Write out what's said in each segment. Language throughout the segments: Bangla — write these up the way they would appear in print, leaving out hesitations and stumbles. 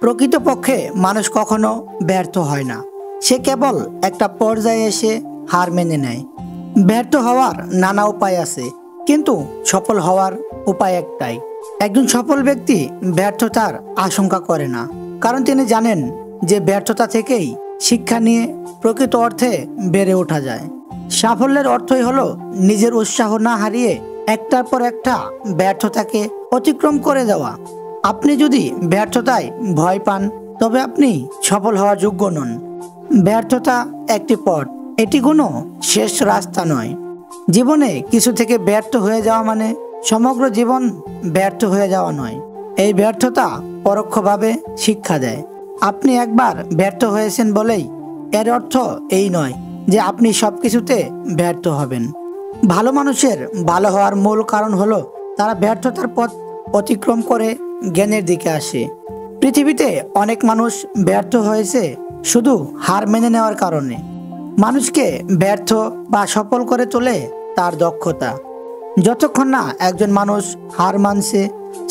প্রকৃতপক্ষে মানুষ কখনো ব্যর্থ হয় না, সে কেবল একটা পর্যায়ে এসে হার মেনে নেয়। ব্যর্থ হওয়ার নানা উপায় আছে, কিন্তু সফল হওয়ার উপায় একটাই। একজন সফল ব্যক্তি ব্যর্থতার আশঙ্কা করে না, কারণ তিনি জানেন যে ব্যর্থতা থেকেই শিক্ষা নিয়ে প্রকৃত অর্থে বেড়ে ওঠা যায়। সাফল্যের অর্থই হলো নিজের উৎসাহ না হারিয়ে একটার পর একটা ব্যর্থতাকে অতিক্রম করে যাওয়া। আপনি যদি ব্যর্থতায় ভয় পান, তবে আপনি সফল হওয়ার যোগ্য নন। ব্যর্থতা একটি পথ, এটি কোনো শেষ রাস্তা নয়। জীবনে কিছু থেকে ব্যর্থ হয়ে যাওয়া মানে সমগ্র জীবন ব্যর্থ হয়ে যাওয়া নয়। এই ব্যর্থতা পরোক্ষভাবে শিক্ষা দেয়। আপনি একবার ব্যর্থ হয়েছেন বলেই এর অর্থ এই নয় যে আপনি সব কিছুতে ব্যর্থ হবেন। ভালো মানুষের ভালো হওয়ার মূল কারণ হলো তারা ব্যর্থতার পথ অতিক্রম করে জ্ঞানের দিকে আসে। পৃথিবীতে অনেক মানুষ ব্যর্থ হয়েছে শুধু হার মেনে নেওয়ার কারণে। মানুষকে ব্যর্থ বা সফল করে তোলে তার দক্ষতা। যতক্ষণ না একজন মানুষ হার মানছে,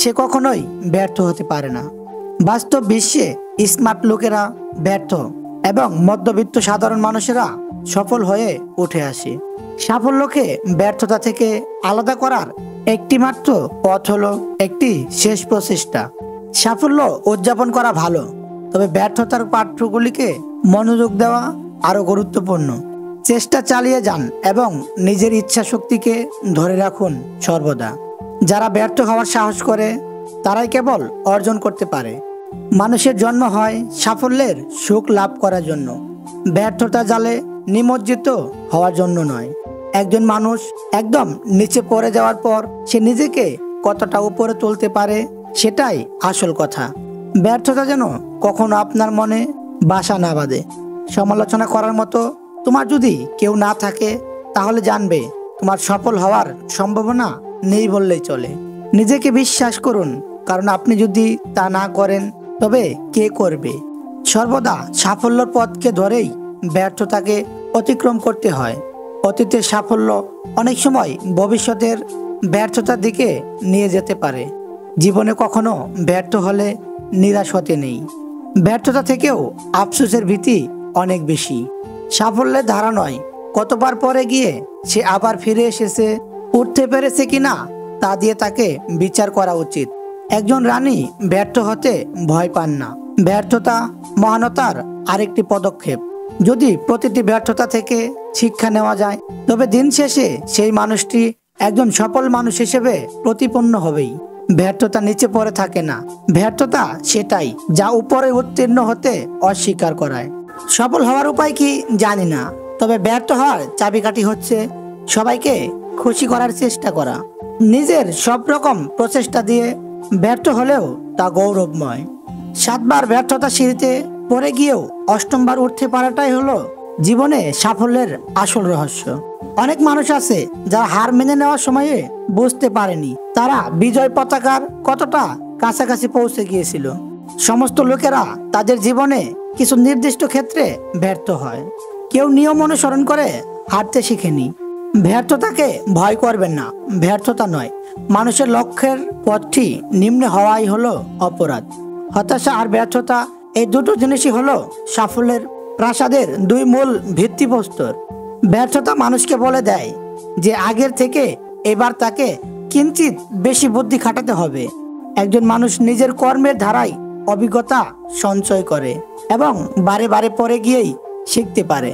সে কখনোই ব্যর্থ হতে পারে না। বাস্তব বিশ্বে স্মার্ট লোকেরা ব্যর্থ এবং মধ্যবিত্ত সাধারণ মানুষেরা সফল হয়ে উঠে আসে। সাফল্যকে ব্যর্থতা থেকে আলাদা করার একটি মাত্র পথ হলো একটি শেষ প্রচেষ্টা। সাফল্য উদযাপন করা ভালো, তবে ব্যর্থতার পাঠ্যগুলিকে মনোযোগ দেওয়া আরও গুরুত্বপূর্ণ। চেষ্টা চালিয়ে যান এবং নিজের ইচ্ছা শক্তিকে ধরে রাখুন সর্বদা। যারা ব্যর্থ হওয়ার সাহস করে তারাই কেবল অর্জন করতে পারে। মানুষের জন্ম হয় সাফল্যের সুখ লাভ করার জন্য, ব্যর্থতা জালে নিমজ্জিত হওয়ার জন্য নয়। একজন মানুষ একদম নিচে পড়ে যাওয়ার পর সে নিজেকে কতটা উপরে তুলতে পারে, সেটাই আসল কথা। ব্যর্থতা যেন কখনো আপনার মনে বাসা না বাঁধে। সমালোচনা করার মতো তোমার যদি কেউ না থাকে, তাহলে জানবে তোমার সফল হওয়ার সম্ভাবনা নেই বললেই চলে। নিজেকে বিশ্বাস করুন, কারণ আপনি যদি তা না করেন তবে কে করবে? সর্বদা সাফল্যর পথকে ধরেই ব্যর্থতাকে অতিক্রম করতে হয়। অতীতের সাফল্য অনেক সময় ভবিষ্যতের ব্যর্থতার দিকে নিয়ে যেতে পারে। জীবনে কখনো ব্যর্থ হলে নিরাশ হতে নেই। ব্যর্থতা থেকেও আফসোসের ভীতি অনেক বেশি। সাফল্যের ধারা নয় কতবার পরে গিয়ে সে আবার ফিরে এসেছে, উঠতে পেরেছে কিনা তা দিয়ে তাকে বিচার করা উচিত। একজন রানী ব্যর্থ হতে ভয় পান না। ব্যর্থতা মহানতার আরেকটি পদক্ষেপ। যদি প্রতিটি ব্যর্থতা থেকে শিক্ষা নেওয়া যায়, তবে দিন শেষে সেই মানুষটি একজন সফল মানুষ হিসেবে প্রতিপন্ন হবেই। ব্যর্থতা নিচে পড়ে থাকে না, ব্যর্থতা সেটাই যা উপরে উত্তীর্ণ হতে অস্বীকার করায়। সফল হওয়ার উপায় কি জানি না, তবে ব্যর্থ হওয়ার চাবিকাঠি হচ্ছে সবাইকে খুশি করার চেষ্টা করা। নিজের সব রকম প্রচেষ্টা দিয়ে ব্যর্থ হলেও তা গৌরবময়। 7 বার ব্যর্থতা সিঁড়িতে পড়ে গিয়েও 8ম বার উঠতে পারাটাই হলো জীবনে সাফল্যের আসল রহস্য। অনেক মানুষ আছে যারা হার মেনে নেওয়ার সময়ে বুঝতে পারেনি তারা বিজয় পতাকার কতটা কাছাকাছি পৌঁছে গিয়েছিল। সমস্ত লোকেরা তাদের জীবনে কিছু নির্দিষ্ট ক্ষেত্রে ব্যর্থ হয়। কেউ নিয়ম অনুসরণ করে হারতে শিখেনি। ব্যর্থতাকে ভয় করবেন না, ব্যর্থতা নয়, মানুষের লক্ষ্যের পথটি নিম্নে হওয়াই হলো অপরাধ। হতাশা আর ব্যর্থতা এই দুটো জিনিসই হলো সাফল্যের প্রাসাদের 2 মূল ভিত্তিপ্রস্তর। ব্যর্থতা মানুষকে বলে দেয় যে আগের থেকে এবার তাকে কিঞ্চিত বেশি বুদ্ধি খাটাতে হবে। একজন মানুষ নিজের কর্মের ধারায় অভিজ্ঞতা সঞ্চয় করে এবং বারে বারে পরে গিয়েই শিখতে পারে।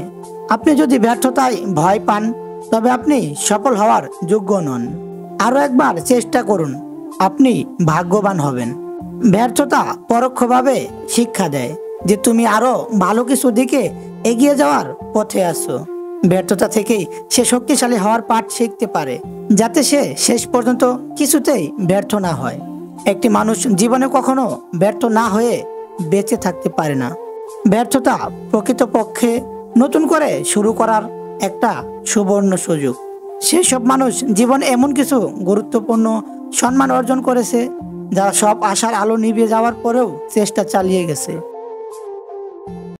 আপনি যদি ব্যর্থতায় ভয় পান, তবে আপনি সফল হওয়ার যোগ্য নন। আরও একবার চেষ্টা করুন, আপনি ভাগ্যবান হবেন। ব্যর্থতা পরোক্ষভাবে শিক্ষা দেয় যে তুমি আরো ভালো কিছু দিকে এগিয়ে যাওয়ার পথে আছো। ব্যর্থতা থেকেই সে শক্তিশালী হওয়ার পাঠ শিখতে পারে, যাতে সে শেষ পর্যন্ত কিছুতেই ব্যর্থ না হয়। একটি মানুষ জীবনে কখনো ব্যর্থ না হয়ে বেঁচে থাকতে পারে না। ব্যর্থতা প্রকৃতপক্ষে নতুন করে শুরু করার একটা সুবর্ণ সুযোগ। সেসব মানুষ জীবনে এমন কিছু গুরুত্বপূর্ণ সম্মান অর্জন করেছে যারা সব আশার আলো নিভে যাওয়ার পরেও চেষ্টা চালিয়ে গেছে।